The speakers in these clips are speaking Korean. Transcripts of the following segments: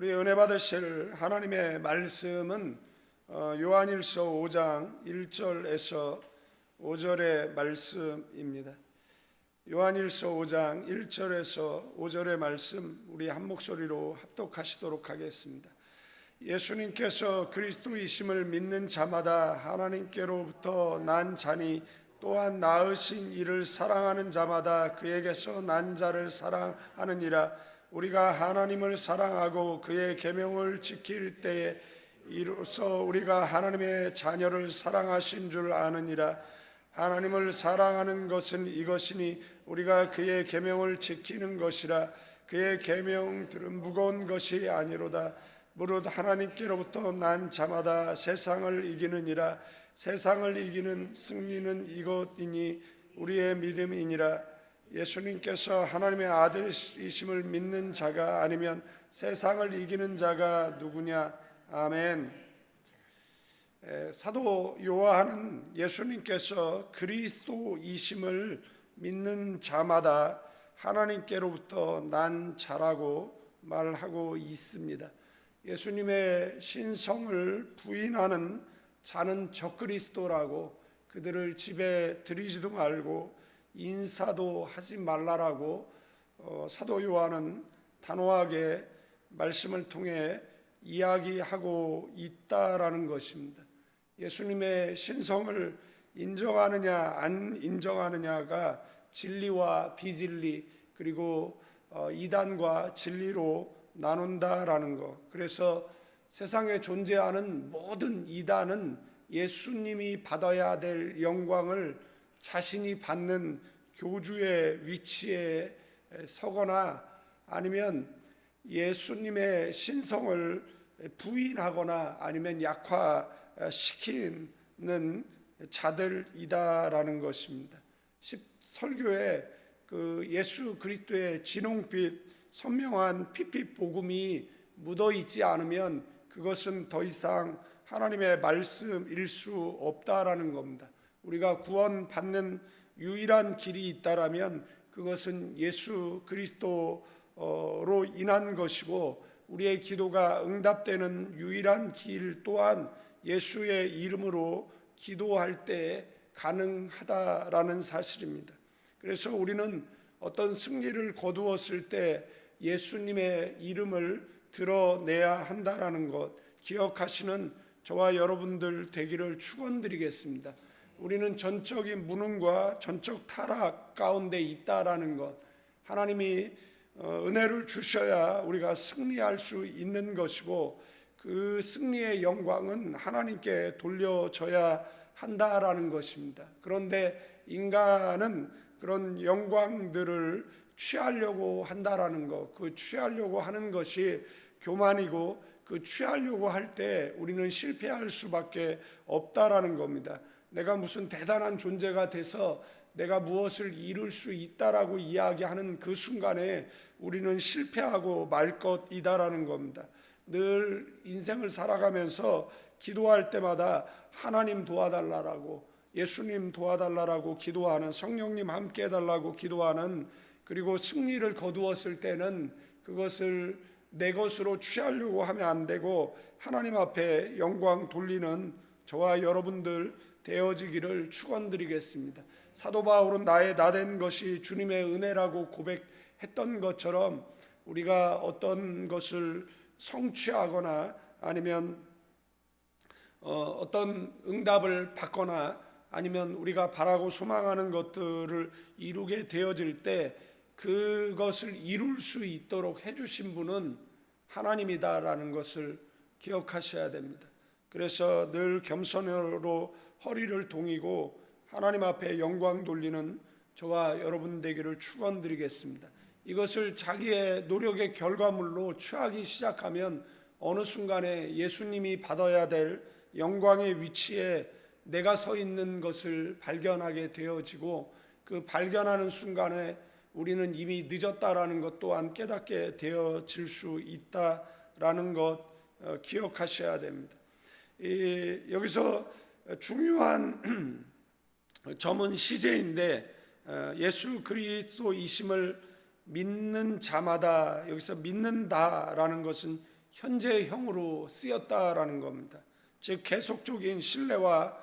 우리 은혜 받으실 하나님의 말씀은 요한일서 5장 1절에서 5절의 말씀입니다. 요한일서 5장 1절에서 5절의 말씀 우리 한 목소리로 합독하시도록 하겠습니다. 예수님께서 그리스도이심을 믿는 자마다 하나님께로부터 난 자니 또한 낳으신 이를 사랑하는 자마다 그에게서 난 자를 사랑하느니라. 우리가 하나님을 사랑하고 그의 계명을 지킬 때에 이로써 우리가 하나님의 자녀를 사랑하신 줄 아느니라. 하나님을 사랑하는 것은 이것이니 우리가 그의 계명을 지키는 것이라. 그의 계명들은 무거운 것이 아니로다. 무릇 하나님께로부터 난 자마다 세상을 이기느니라. 세상을 이기는 승리는 이것이니 우리의 믿음이니라. 예수님께서 하나님의 아들이심을 믿는 자가 아니면 세상을 이기는 자가 누구냐? 아멘. 사도 요한은 예수님께서 그리스도이심을 믿는 자마다 하나님께로부터 난 자라고 말하고 있습니다. 예수님의 신성을 부인하는 자는 적그리스도라고, 그들을 집에 들이지도 말고 인사도 하지 말라라고 사도 요한은 단호하게 말씀을 통해 이야기하고 있다라는 것입니다. 예수님의 신성을 인정하느냐 안 인정하느냐가 진리와 비진리, 그리고 이단과 진리로 나눈다라는 것. 그래서 세상에 존재하는 모든 이단은 예수님이 받아야 될 영광을 자신이 받는 교주의 위치에 서거나 아니면 예수님의 신성을 부인하거나 아니면 약화시키는 자들이다라는 것입니다. 설교에 그 예수 그리스도의 진홍빛 선명한 피빛 복음이 묻어 있지 않으면 그것은 더 이상 하나님의 말씀일 수 없다라는 겁니다. 우리가 구원받는 유일한 길이 있다라면 그것은 예수 그리스도로 인한 것이고, 우리의 기도가 응답되는 유일한 길 또한 예수의 이름으로 기도할 때 가능하다라는 사실입니다. 그래서 우리는 어떤 승리를 거두었을 때 예수님의 이름을 드러내야 한다라는 것 기억하시는 저와 여러분들 되기를 축원드리겠습니다. 우리는 전적인 무능과 전적 타락 가운데 있다라는 것, 하나님이 은혜를 주셔야 우리가 승리할 수 있는 것이고, 그 승리의 영광은 하나님께 돌려져야 한다라는 것입니다. 그런데 인간은 그런 영광들을 취하려고 한다라는 것, 그 취하려고 하는 것이 교만이고, 그 취하려고 할 때 우리는 실패할 수밖에 없다라는 겁니다. 내가 무슨 대단한 존재가 돼서 내가 무엇을 이룰 수 있다라고 이야기하는 그 순간에 우리는 실패하고 말 것이다라는 겁니다. 늘 인생을 살아가면서 기도할 때마다 하나님 도와달라고, 예수님 도와달라고 기도하는, 성령님 함께 해달라고 기도하는, 그리고 승리를 거두었을 때는 그것을 내 것으로 취하려고 하면 안 되고 하나님 앞에 영광 돌리는 저와 여러분들 되어지기를 축원드리겠습니다. 사도 바울은 나의 나된 것이 주님의 은혜라고 고백했던 것처럼 우리가 어떤 것을 성취하거나 아니면 어떤 응답을 받거나 아니면 우리가 바라고 소망하는 것들을 이루게 되어질 때 그것을 이룰 수 있도록 해주신 분은 하나님이다라는 것을 기억하셔야 됩니다. 그래서 늘 겸손으로 허리를 동이고 하나님 앞에 영광 돌리는 저와 여러분 되기를 축원드리겠습니다. 이것을 자기의 노력의 결과물로 취하기 시작하면 어느 순간에 예수님이 받아야 될 영광의 위치에 내가 서 있는 것을 발견하게 되어지고, 그 발견하는 순간에 우리는 이미 늦었다라는 것 또한 깨닫게 되어질 수 있다라는 것 기억하셔야 됩니다. 여기서 중요한 점은 시제인데, 예수 그리스도이심을 믿는 자마다, 여기서 믿는다라는 것은 현재형으로 쓰였다라는 겁니다. 즉 계속적인 신뢰와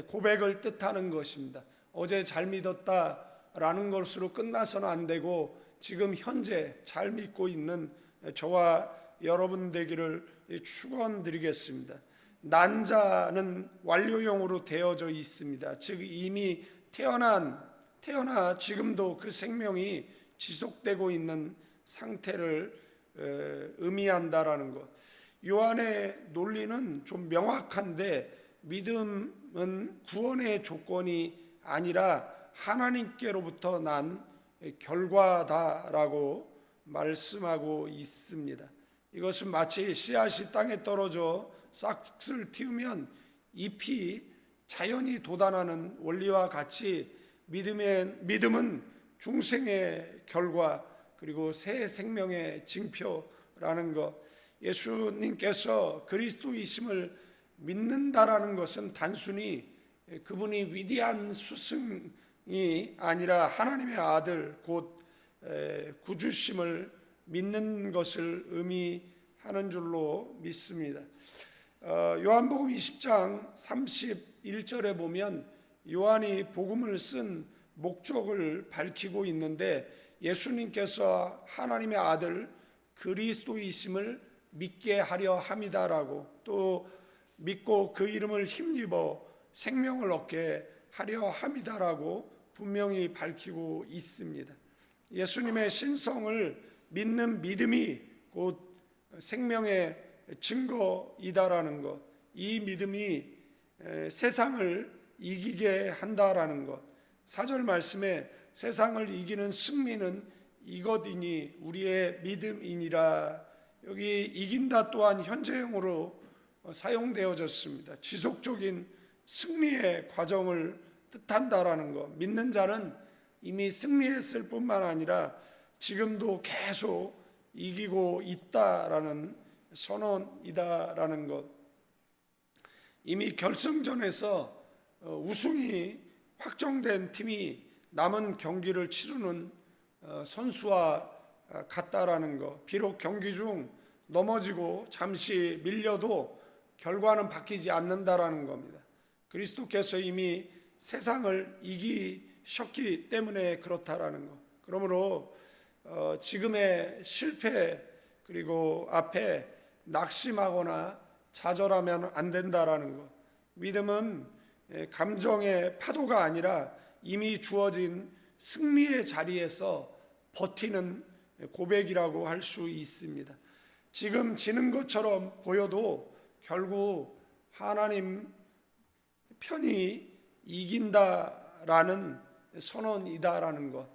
고백을 뜻하는 것입니다. 어제 잘 믿었다라는 것으로 끝나서는 안 되고 지금 현재 잘 믿고 있는 저와 여러분 되기를 축원드리겠습니다. 난자는 완료형으로 되어져 있습니다. 즉 이미 태어나 지금도 그 생명이 지속되고 있는 상태를 의미한다라는 것. 요한의 논리는 좀 명확한데 믿음은 구원의 조건이 아니라 하나님께로부터 난 결과다라고 말씀하고 있습니다. 이것은 마치 씨앗이 땅에 떨어져 싹을 틔우면 잎이 자연히 돋아나는 원리와 같이 믿음은 중생의 결과 그리고 새 생명의 징표라는 것. 예수님께서 그리스도이심을 믿는다라는 것은 단순히 그분이 위대한 스승이 아니라 하나님의 아들 곧 구주심을 믿는 것을 의미하는 줄로 믿습니다. 요한복음 20장 31절에 보면 요한이 복음을 쓴 목적을 밝히고 있는데 예수님께서 하나님의 아들 그리스도이심을 믿게 하려 함이다라고 또 믿고 그 이름을 힘입어 생명을 얻게 하려 함이다라고 분명히 밝히고 있습니다. 예수님의 신성을 믿는 믿음이 곧 생명의 증거이다라는 것, 이 믿음이 세상을 이기게 한다라는 것. 4절 말씀에 세상을 이기는 승리는 이것이니 우리의 믿음이니라. 여기 이긴다 또한 현재형으로 사용되어졌습니다. 지속적인 승리의 과정을 뜻한다라는 것. 믿는 자는 이미 승리했을 뿐만 아니라 지금도 계속 이기고 있다라는 선언이다라는 것. 이미 결승전에서 우승이 확정된 팀이 남은 경기를 치르는 선수와 같다라는 것. 비록 경기 중 넘어지고 잠시 밀려도 결과는 바뀌지 않는다라는 겁니다. 그리스도께서 이미 세상을 이기셨기 때문에 그렇다라는 것. 그러므로 지금의 실패 그리고 앞에 낙심하거나 좌절하면 안 된다라는 것. 믿음은 감정의 파도가 아니라 이미 주어진 승리의 자리에서 버티는 고백이라고 할 수 있습니다. 지금 지는 것처럼 보여도 결국 하나님 편이 이긴다라는 선언이다라는 것.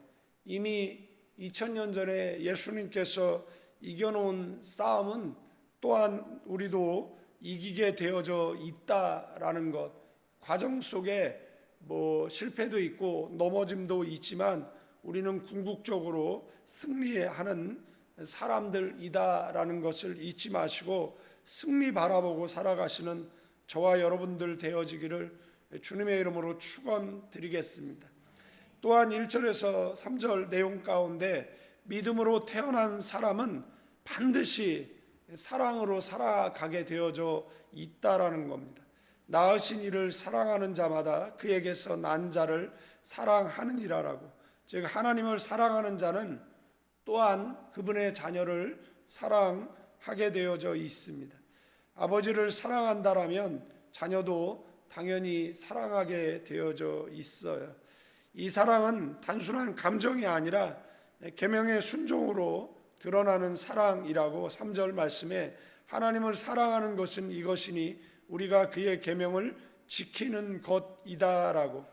이미 2000년 전에 예수님께서 이겨놓은 싸움은 또한 우리도 이기게 되어져 있다라는 것. 과정 속에 실패도 있고 넘어짐도 있지만 우리는 궁극적으로 승리하는 사람들이다라는 것을 잊지 마시고 승리 바라보고 살아가시는 저와 여러분들 되어지기를 주님의 이름으로 축원드리겠습니다. 또한 1절에서 3절 내용 가운데 믿음으로 태어난 사람은 반드시 사랑으로 살아가게 되어져 있다라는 겁니다. 낳으신 이를 사랑하는 자마다 그에게서 난 자를 사랑하느니라라고. 즉 하나님을 사랑하는 자는 또한 그분의 자녀를 사랑하게 되어져 있습니다. 아버지를 사랑한다라면 자녀도 당연히 사랑하게 되어져 있어요. 이 사랑은 단순한 감정이 아니라 계명의 순종으로 드러나는 사랑이라고 3절 말씀에 하나님을 사랑하는 것은 이것이니 우리가 그의 계명을 지키는 것이다라고.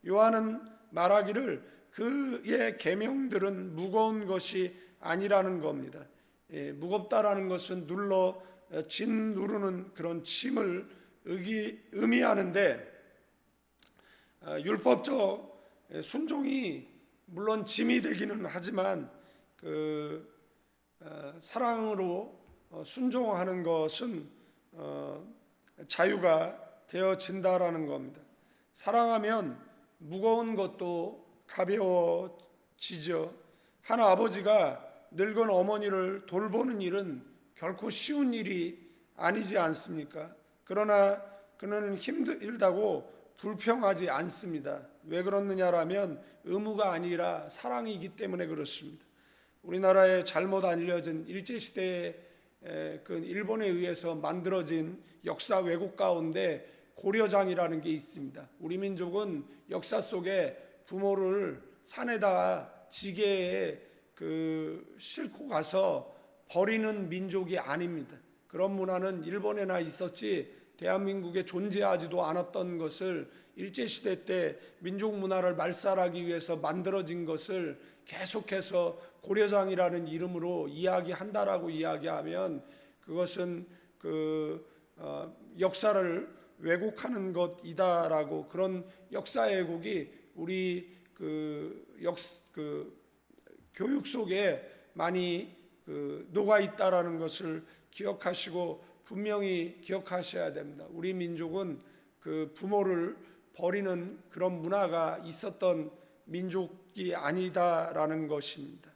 요한은 말하기를 그의 계명들은 무거운 것이 아니라는 겁니다. 무겁다라는 것은 누르는 그런 짐을 의미하는데 율법적 순종이 물론 짐이 되기는 하지만 사랑으로 순종하는 것은 자유가 되어진다라는 겁니다. 사랑하면 무거운 것도 가벼워지죠. 한 아버지가 늙은 어머니를 돌보는 일은 결코 쉬운 일이 아니지 않습니까? 그러나 그는 힘들다고 불평하지 않습니다. 왜 그렇느냐라면 의무가 아니라 사랑이기 때문에 그렇습니다. 우리나라에 잘못 알려진 일제시대에 그 일본에 의해서 만들어진 역사 왜곡 가운데 고려장이라는 게 있습니다. 우리 민족은 역사 속에 부모를 산에다가 지게에 싣고 가서 버리는 민족이 아닙니다. 그런 문화는 일본에나 있었지 대한민국에 존재하지도 않았던 것을 일제시대 때 민족 문화를 말살하기 위해서 만들어진 것을 계속해서 고려장이라는 이름으로 이야기한다라고 이야기하면 그것은 역사를 왜곡하는 것이다라고, 그런 역사 왜곡이 우리 교육 속에 많이 녹아 있다라는 것을 기억하시고 분명히 기억하셔야 됩니다. 우리 민족은 부모를 버리는 그런 문화가 있었던 민족이 아니다라는 것입니다.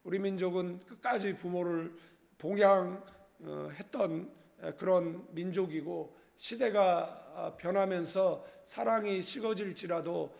우리 민족은 끝까지 부모를 봉양했던 그런 민족이고, 시대가 변하면서 사랑이 식어질지라도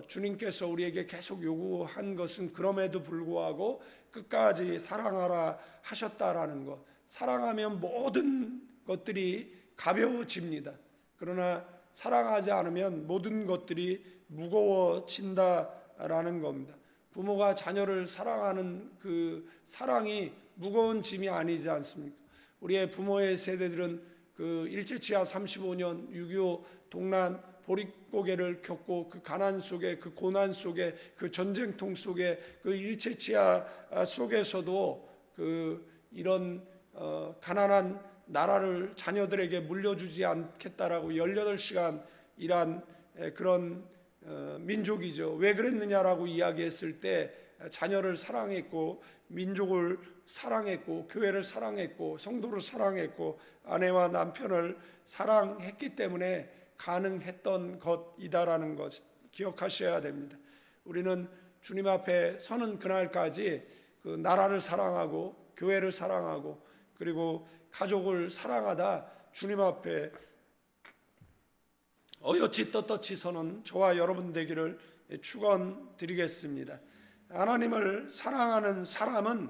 주님께서 우리에게 계속 요구한 것은 그럼에도 불구하고 끝까지 사랑하라 하셨다라는 것. 사랑하면 모든 것들이 가벼워집니다. 그러나 사랑하지 않으면 모든 것들이 무거워진다라는 겁니다. 부모가 자녀를 사랑하는 그 사랑이 무거운 짐이 아니지 않습니까? 우리의 부모의 세대들은 일제치하 35년 6.25 동란 보릿고개를 겪고 그 가난 속에, 그 고난 속에, 그 전쟁통 속에, 그 일제치하 속에서도 이런 가난한 나라를 자녀들에게 물려주지 않겠다라고 18시간 일한 그런 민족이죠. 왜 그랬느냐라고 이야기했을 때 자녀를 사랑했고, 민족을 사랑했고, 교회를 사랑했고, 성도를 사랑했고, 아내와 남편을 사랑했기 때문에 가능했던 것이다라는 것 기억하셔야 됩니다. 우리는 주님 앞에 서는 그날까지 그 나라를 사랑하고, 교회를 사랑하고, 그리고 가족을 사랑하다 주님 앞에 어여치 떳떳이 서는 저와 여러분 되기를 축원드리겠습니다. 하나님을 사랑하는 사람은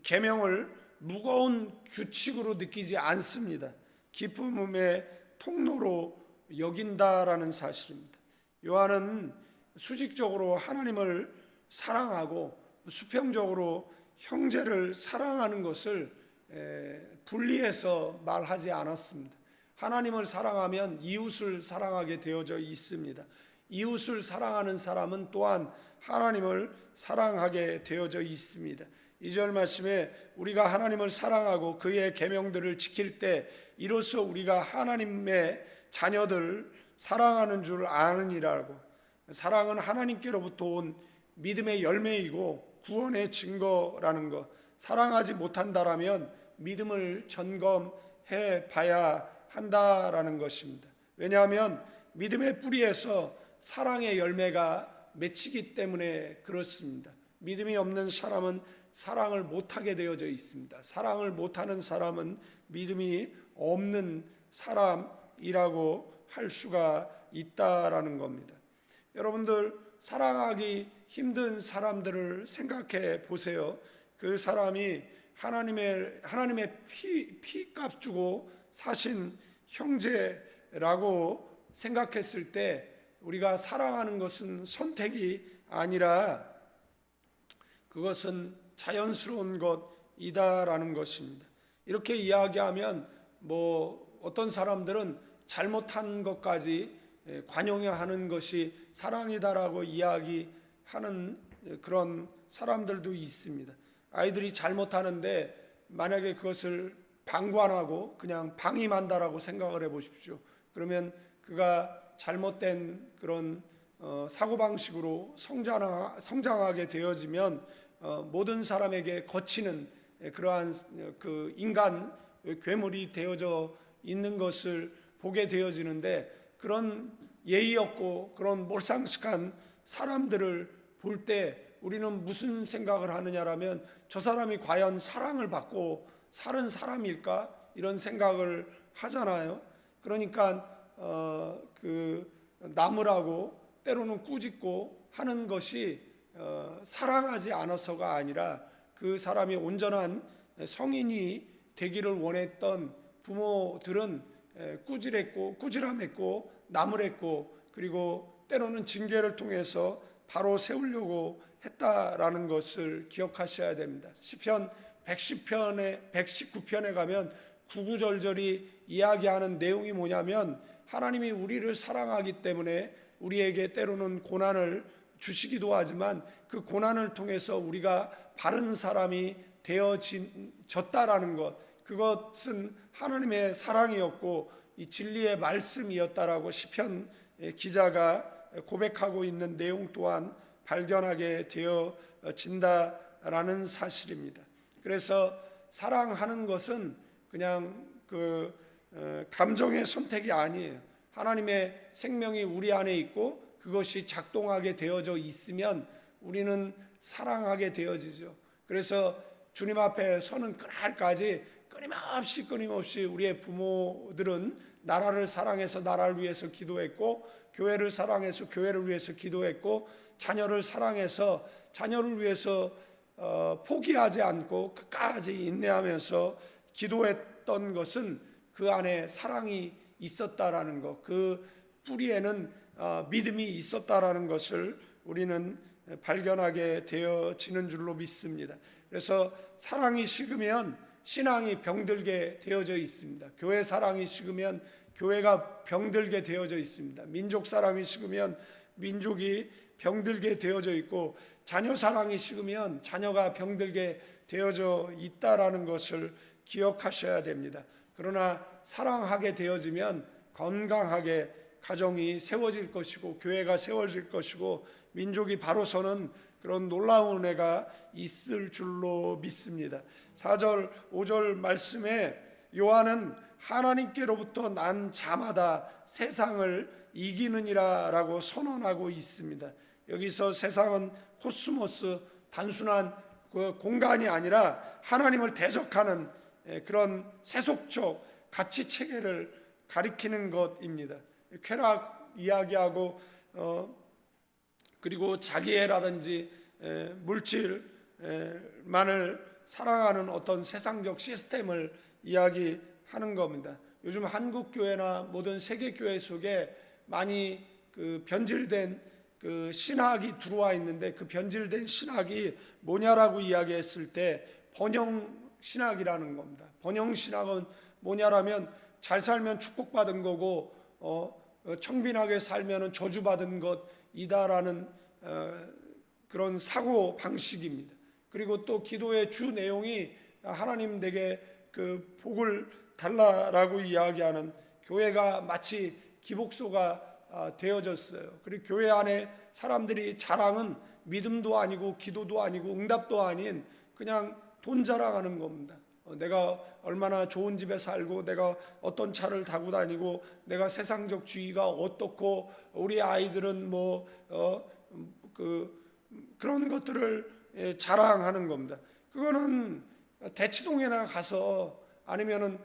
계명을 무거운 규칙으로 느끼지 않습니다. 기쁨의 통로로 여긴다라는 사실입니다. 요한은 수직적으로 하나님을 사랑하고 수평적으로 형제를 사랑하는 것을 분리해서 말하지 않았습니다. 하나님을 사랑하면 이웃을 사랑하게 되어져 있습니다. 이웃을 사랑하는 사람은 또한 하나님을 사랑하게 되어져 있습니다. 2절 말씀에 우리가 하나님을 사랑하고 그의 계명들을 지킬 때 이로써 우리가 하나님의 자녀들 사랑하는 줄 아느니라고. 사랑은 하나님께로부터 온 믿음의 열매이고 구원의 증거라는 것. 사랑하지 못한다라면 믿음을 점검해 봐야 한다라는 것입니다. 왜냐하면 믿음의 뿌리에서 사랑의 열매가 맺히기 때문에 그렇습니다. 믿음이 없는 사람은 사랑을 못하게 되어져 있습니다. 사랑을 못하는 사람은 믿음이 없는 사람이라고 할 수가 있다라는 겁니다. 여러분들, 사랑하기 힘든 사람들을 생각해 보세요. 그 사람이 하나님의 피값 주고 사신 형제라고 생각했을 때 우리가 사랑하는 것은 선택이 아니라 그것은 자연스러운 것이다라는 것입니다. 이렇게 이야기하면 어떤 사람들은 잘못한 것까지 관용하는 것이 사랑이다라고 이야기하는 그런 사람들도 있습니다. 아이들이 잘못하는데 만약에 그것을 방관하고 그냥 방임한다라고 생각을 해보십시오. 그러면 그가 잘못된 그런 사고방식으로 성장하게 되어지면 모든 사람에게 거치는 그러한 그 인간 괴물이 되어져 있는 것을 보게 되어지는데, 그런 예의 없고 그런 몰상식한 사람들을 볼 때 우리는 무슨 생각을 하느냐라면 저 사람이 과연 사랑을 받고 살은 사람일까? 이런 생각을 하잖아요. 그러니까 그 나무라고 때로는 꾸짖고 하는 것이 사랑하지 않아서가 아니라 그 사람이 온전한 성인이 되기를 원했던 부모들은 꾸지람했고 나무랬고, 그리고 때로는 징계를 통해서 바로 세우려고 했다라는 것을 기억하셔야 됩니다. 시편 119편에 가면 구구절절히 이야기하는 내용이 뭐냐면, 하나님이 우리를 사랑하기 때문에 우리에게 때로는 고난을 주시기도 하지만 그 고난을 통해서 우리가 바른 사람이 되어졌다라는 것, 그것은 하나님의 사랑이었고 이 진리의 말씀이었다라고 시편 기자가 고백하고 있는 내용 또한 발견하게 되어진다라는 사실입니다. 그래서 사랑하는 것은 그냥 감정의 선택이 아니에요. 하나님의 생명이 우리 안에 있고 그것이 작동하게 되어져 있으면 우리는 사랑하게 되어지죠. 그래서 주님 앞에 서는 그날까지 끊임없이 우리의 부모들은 나라를 사랑해서 나라를 위해서 기도했고, 교회를 사랑해서 교회를 위해서 기도했고, 자녀를 사랑해서 자녀를 위해서 포기하지 않고 끝까지 인내하면서 기도했던 것은 그 안에 사랑이 있었다라는 것, 그 뿌리에는 믿음이 있었다라는 것을 우리는 발견하게 되어지는 줄로 믿습니다. 그래서 사랑이 식으면 신앙이 병들게 되어져 있습니다. 교회 사랑이 식으면 교회가 병들게 되어져 있습니다. 민족 사랑이 식으면 민족이 병들게 되어져 있고, 자녀 사랑이 식으면 자녀가 병들게 되어져 있다라는 것을 기억하셔야 됩니다. 그러나 사랑하게 되어지면 건강하게 가정이 세워질 것이고 교회가 세워질 것이고 민족이 바로 서는 그런 놀라운 은혜가 있을 줄로 믿습니다. 4절 5절 말씀에 요한은 하나님께로부터 난 자마다 세상을 이기느니라 라고 선언하고 있습니다. 여기서 세상은 코스모스, 단순한 그 공간이 아니라 하나님을 대적하는 그런 세속적 가치 체계를 가리키는 것입니다. 쾌락 이야기하고 그리고 자기애라든지 물질만을 사랑하는 어떤 세상적 시스템을 이야기하는 겁니다. 요즘 한국 교회나 모든 세계 교회 속에 많이 그 변질된 그 신학이 들어와 있는데, 그 변질된 신학이 뭐냐라고 이야기했을 때 번영 신학이라는 겁니다. 번영 신학은 뭐냐라면 잘 살면 축복받은 거고 청빈하게 살면 저주받은 것이다라는 그런 사고 방식입니다. 그리고 또 기도의 주 내용이 하나님 내게 그 복을 달라라고 이야기하는, 교회가 마치 기복소가 되어졌어요. 그리고 교회 안에 사람들이 자랑은 믿음도 아니고 기도도 아니고 응답도 아닌 그냥 돈 자랑하는 겁니다. 내가 얼마나 좋은 집에 살고 내가 어떤 차를 타고 다니고 내가 세상적 주의가 어떻고 우리 아이들은 그런 것들을 자랑하는 겁니다. 그거는 대치동에나 가서 아니면은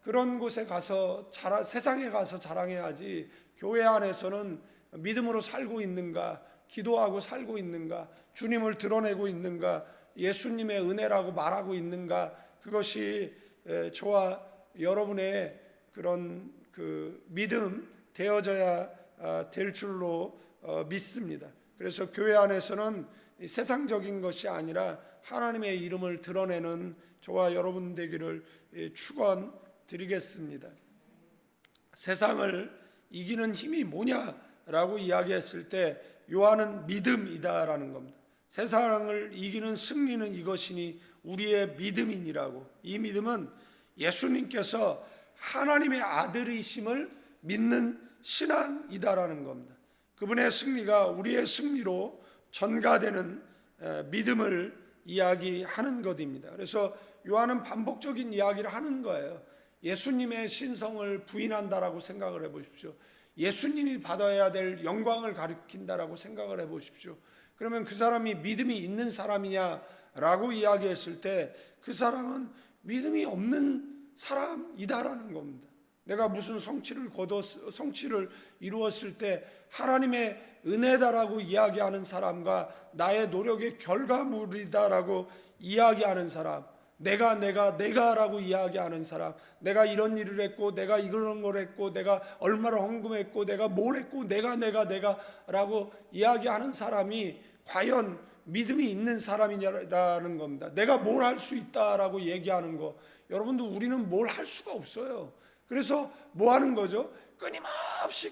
그런 곳에 가서 세상에 가서 자랑해야지, 교회 안에서는 믿음으로 살고 있는가, 기도하고 살고 있는가, 주님을 드러내고 있는가, 예수님의 은혜라고 말하고 있는가, 그것이 저와 여러분의 그런 그 믿음 되어져야 될 줄로 믿습니다. 그래서 교회 안에서는 세상적인 것이 아니라 하나님의 이름을 드러내는 저와 여러분 되기를 축원드리겠습니다. 세상을 이기는 힘이 뭐냐라고 이야기했을 때 요한은 믿음이다라는 겁니다. 세상을 이기는 승리는 이것이니 우리의 믿음이니라고. 이 믿음은 예수님께서 하나님의 아들이심을 믿는 신앙이다라는 겁니다. 그분의 승리가 우리의 승리로 전가되는 믿음을 이야기하는 것입니다. 그래서 요한은 반복적인 이야기를 하는 거예요. 예수님의 신성을 부인한다라고 생각을 해보십시오. 예수님이 받아야 될 영광을 가리킨다라고 생각을 해보십시오. 그러면 그 사람이 믿음이 있는 사람이냐라고 이야기했을 때 그 사람은 믿음이 없는 사람이다라는 겁니다. 내가 무슨 성취를 이루었을 때 하나님의 은혜다라고 이야기하는 사람과 나의 노력의 결과물이다라고 이야기하는 사람, 내가라고 이야기하는 사람, 내가 이런 일을 했고 내가 이런 걸 했고 내가 얼마나 헌금했고 내가 뭘 했고 내가라고 이야기하는 사람이 과연 믿음이 있는 사람이냐라는 겁니다. 내가 뭘 할 수 있다라고 얘기하는 거, 여러분들 우리는 뭘 할 수가 없어요. 그래서 뭐 하는 거죠?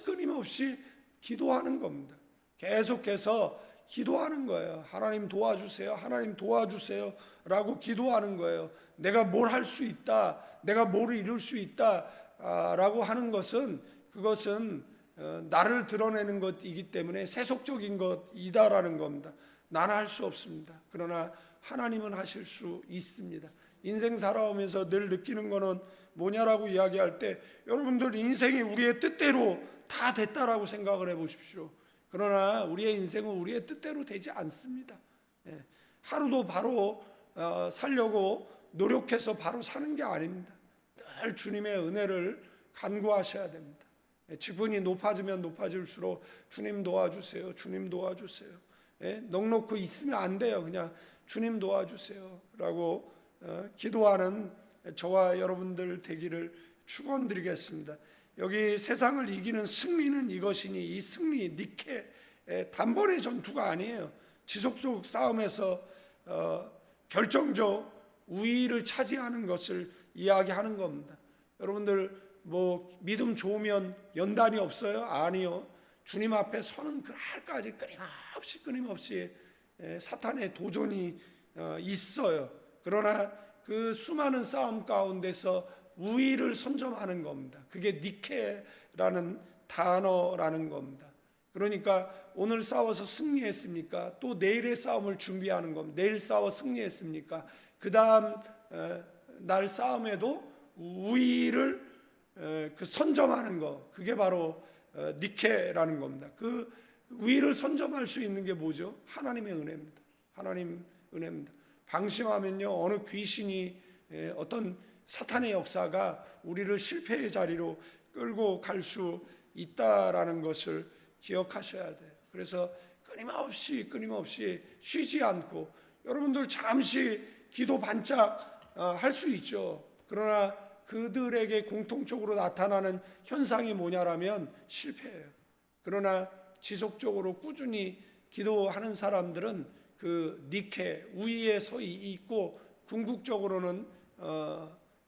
끊임없이 기도하는 겁니다. 계속해서 기도하는 거예요. 하나님 도와주세요, 하나님 도와주세요 라고 기도하는 거예요. 내가 뭘 할 수 있다, 내가 뭘 이룰 수 있다 라고 하는 것은, 그것은 나를 드러내는 것이기 때문에 세속적인 것이다라는 겁니다. 나는 할 수 없습니다. 그러나 하나님은 하실 수 있습니다. 인생 살아오면서 늘 느끼는 거는 뭐냐라고 이야기할 때, 여러분들 인생이 우리의 뜻대로 다 됐다라고 생각을 해보십시오. 그러나 우리의 인생은 우리의 뜻대로 되지 않습니다. 하루도 바로 살려고 노력해서 바로 사는 게 아닙니다. 늘 주님의 은혜를 간구하셔야 됩니다. 지분이 높아지면 높아질수록 주님 도와주세요, 주님 도와주세요. 넉넉히 있으면 안 돼요. 그냥 주님 도와주세요 라고 기도하는 저와 여러분들 되기를 축원드리겠습니다. 여기 세상을 이기는 승리는 이것이니, 이 승리, 니케, 단번의 전투가 아니에요. 지속적 싸움에서 결정적 우위를 차지하는 것을 이야기하는 겁니다. 여러분들 뭐 믿음 좋으면 연단이 없어요? 아니요. 주님 앞에 서는 그날까지 끊임없이 사탄의 도전이 있어요. 그러나 그 수많은 싸움 가운데서 우위를 선점하는 겁니다. 그게 니케라는 단어라는 겁니다. 그러니까 오늘 싸워서 승리했습니까? 또 내일의 싸움을 준비하는 겁니다. 내일 싸워 승리했습니까? 그 다음 날 싸움에도 우위를 선점하는 거, 그게 바로 니케라는 겁니다. 그 우위를 선점할 수 있는 게 뭐죠? 하나님의 은혜입니다. 하나님 은혜입니다. 방심하면요, 어느 귀신이, 어떤 사탄의 역사가 우리를 실패의 자리로 끌고 갈 수 있다라는 것을 기억하셔야 돼요. 그래서 끊임없이 쉬지 않고, 여러분들 잠시 기도 반짝 할 수 있죠. 그러나 그들에게 공통적으로 나타나는 현상이 뭐냐라면 실패예요. 그러나 지속적으로 꾸준히 기도하는 사람들은 그 니케, 우위에 서 있고 궁극적으로는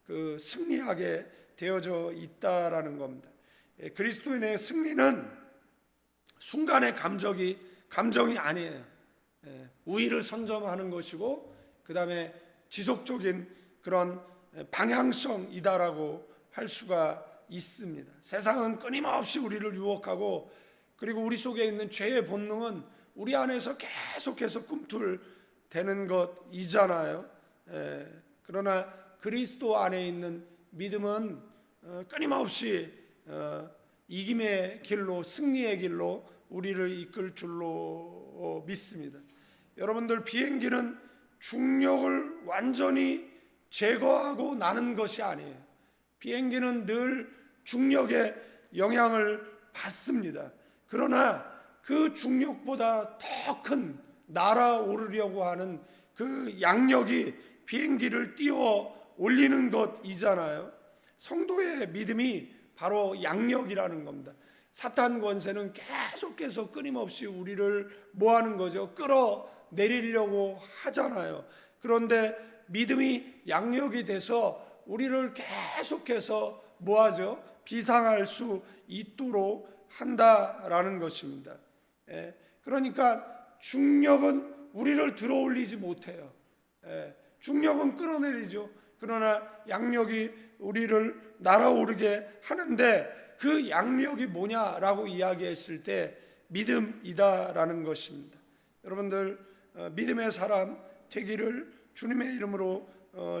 그 승리하게 되어져 있다라는 겁니다. 그리스도인의 승리는 순간의 감정이 아니에요. 우위를 선점하는 것이고, 그 다음에 지속적인 그런 방향성이다라고 할 수가 있습니다. 세상은 끊임없이 우리를 유혹하고, 그리고 우리 속에 있는 죄의 본능은 우리 안에서 계속해서 꿈틀대는 것이잖아요. 그러나 그리스도 안에 있는 믿음은 끊임없이 이김의 길로, 승리의 길로 우리를 이끌 줄로 믿습니다. 여러분들, 비행기는 중력을 완전히 제거하고 나는 것이 아니에요. 비행기는 늘 중력의 영향을 받습니다. 그러나 그 중력보다 더 큰 날아오르려고 하는 그 양력이 비행기를 띄워 올리는 것이잖아요. 성도의 믿음이 바로 양력이라는 겁니다. 사탄 권세는 계속해서 끊임없이 우리를 뭐 하는 거죠? 끌어내리려고 하잖아요. 그런데 믿음이 양력이 돼서 우리를 계속해서 뭐 하죠? 비상할 수 있도록 한다라는 것입니다. 그러니까 중력은 우리를 들어올리지 못해요. 중력은 끌어내리죠. 그러나 양력이 우리를 날아오르게 하는데, 그 양력이 뭐냐라고 이야기했을 때 믿음이다라는 것입니다. 여러분들, 믿음의 사람 되기를 주님의 이름으로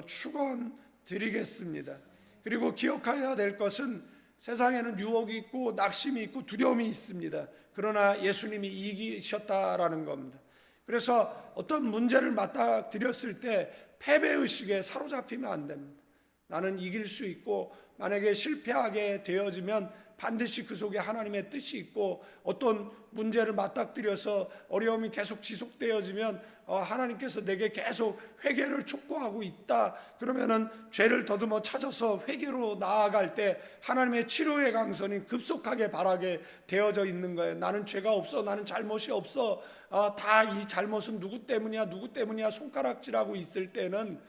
축원드리겠습니다. 그리고 기억해야 될 것은, 세상에는 유혹이 있고 낙심이 있고 두려움이 있습니다. 그러나 예수님이 이기셨다라는 겁니다. 그래서 어떤 문제를 맞닥뜨렸을 때 패배의식에 사로잡히면 안 됩니다. 나는 이길 수 있고, 만약에 실패하게 되어지면 반드시 그 속에 하나님의 뜻이 있고, 어떤 문제를 맞닥뜨려서 어려움이 계속 지속되어지면 하나님께서 내게 계속 회개를 촉구하고 있다, 그러면은 죄를 더듬어 찾아서 회개로 나아갈 때 하나님의 치료의 강선이 급속하게 바라게 되어져 있는 거예요. 나는 죄가 없어, 나는 잘못이 없어, 다 이 잘못은 누구 때문이야 손가락질하고 있을 때는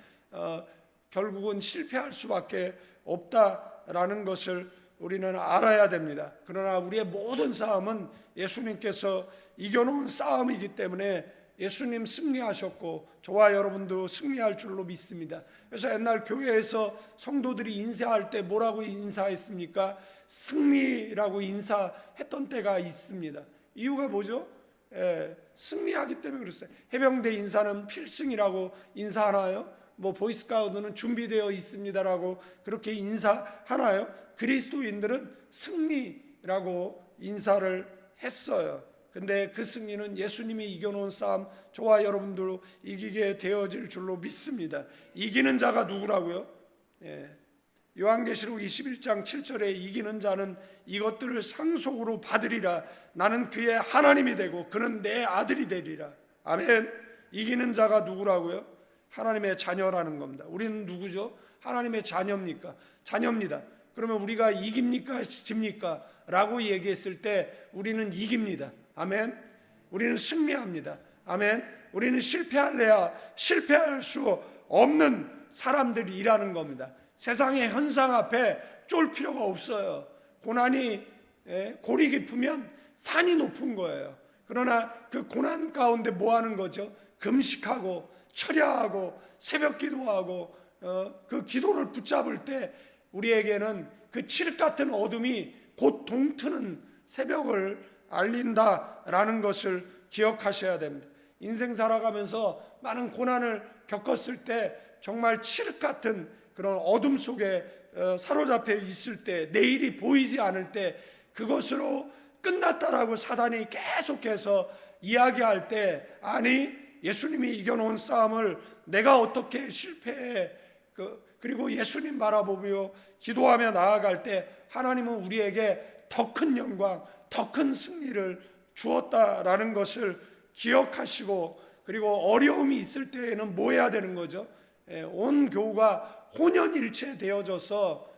결국은 실패할 수밖에 없다라는 것을 우리는 알아야 됩니다. 그러나 우리의 모든 싸움은 예수님께서 이겨놓은 싸움이기 때문에 예수님 승리하셨고 저와 여러분도 승리할 줄로 믿습니다. 그래서 옛날 교회에서 성도들이 인사할 때 뭐라고 인사했습니까? 승리라고 인사했던 때가 있습니다. 이유가 뭐죠? 승리하기 때문에 그랬어요. 해병대 인사는 필승이라고 인사하나요? 보이스카우트는 준비되어 있습니다라고 그렇게 인사하나요? 그리스도인들은 승리라고 인사를 했어요. 근데 그 승리는 예수님이 이겨놓은 싸움, 저와 여러분들로 이기게 되어질 줄로 믿습니다. 이기는 자가 누구라고요? 요한계시록 21장 7절에 이기는 자는 이것들을 상속으로 받으리라. 나는 그의 하나님이 되고 그는 내 아들이 되리라. 아멘. 이기는 자가 누구라고요? 하나님의 자녀라는 겁니다. 우리는 누구죠? 하나님의 자녀입니까? 자녀입니다. 그러면 우리가 이깁니까? 집니까? 라고 얘기했을 때 우리는 이깁니다. 아멘. 우리는 승리합니다. 아멘. 우리는 실패할래야 실패할 수 없는 사람들이라는 겁니다. 세상의 현상 앞에 쫄 필요가 없어요. 고난이 골이 깊으면 산이 높은 거예요. 그러나 그 고난 가운데 뭐 하는 거죠? 금식하고 철야하고 새벽 기도하고 그 기도를 붙잡을 때 우리에게는 그 칠흑 같은 어둠이 곧 동트는 새벽을 알린다라는 것을 기억하셔야 됩니다. 인생 살아가면서 많은 고난을 겪었을 때 정말 칠흑 같은 그런 어둠 속에 사로잡혀 있을 때, 내일이 보이지 않을 때 그것으로 끝났다라고 사단이 계속해서 이야기할 때, 아니 예수님이 이겨놓은 싸움을 내가 어떻게 실패해, 그리고 예수님 바라보며 기도하며 나아갈 때 하나님은 우리에게 더 큰 영광, 더 큰 승리를 주었다라는 것을 기억하시고, 그리고 어려움이 있을 때에는 뭐 해야 되는 거죠? 온 교우가 혼연일체 되어져서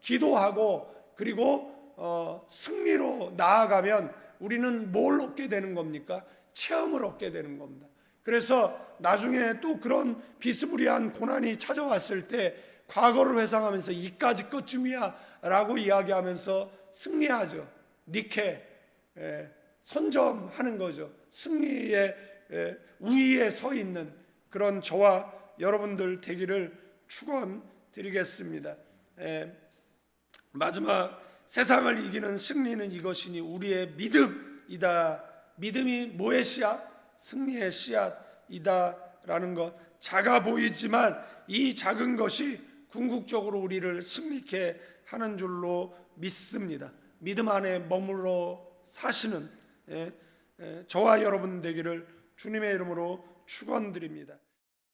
기도하고 그리고 승리로 나아가면 우리는 뭘 얻게 되는 겁니까? 체험을 얻게 되는 겁니다. 그래서 나중에 또 그런 비스무리한 고난이 찾아왔을 때 과거를 회상하면서 이까짓 것쯤이야 라고 이야기하면서 승리하죠. 니케, 선점하는 거죠. 승리의 우위에 서 있는 그런 저와 여러분들 되기를 축원드리겠습니다. 마지막, 세상을 이기는 승리는 이것이니 우리의 믿음이다. 믿음이 뭐의 씨앗? 승리의 씨앗이다라는 것. 작아 보이지만 이 작은 것이 궁극적으로 우리를 승리케 하는 줄로 믿습니다. 믿음 안에 머물러 사시는 저와 여러분 되기를 주님의 이름으로 축원드립니다.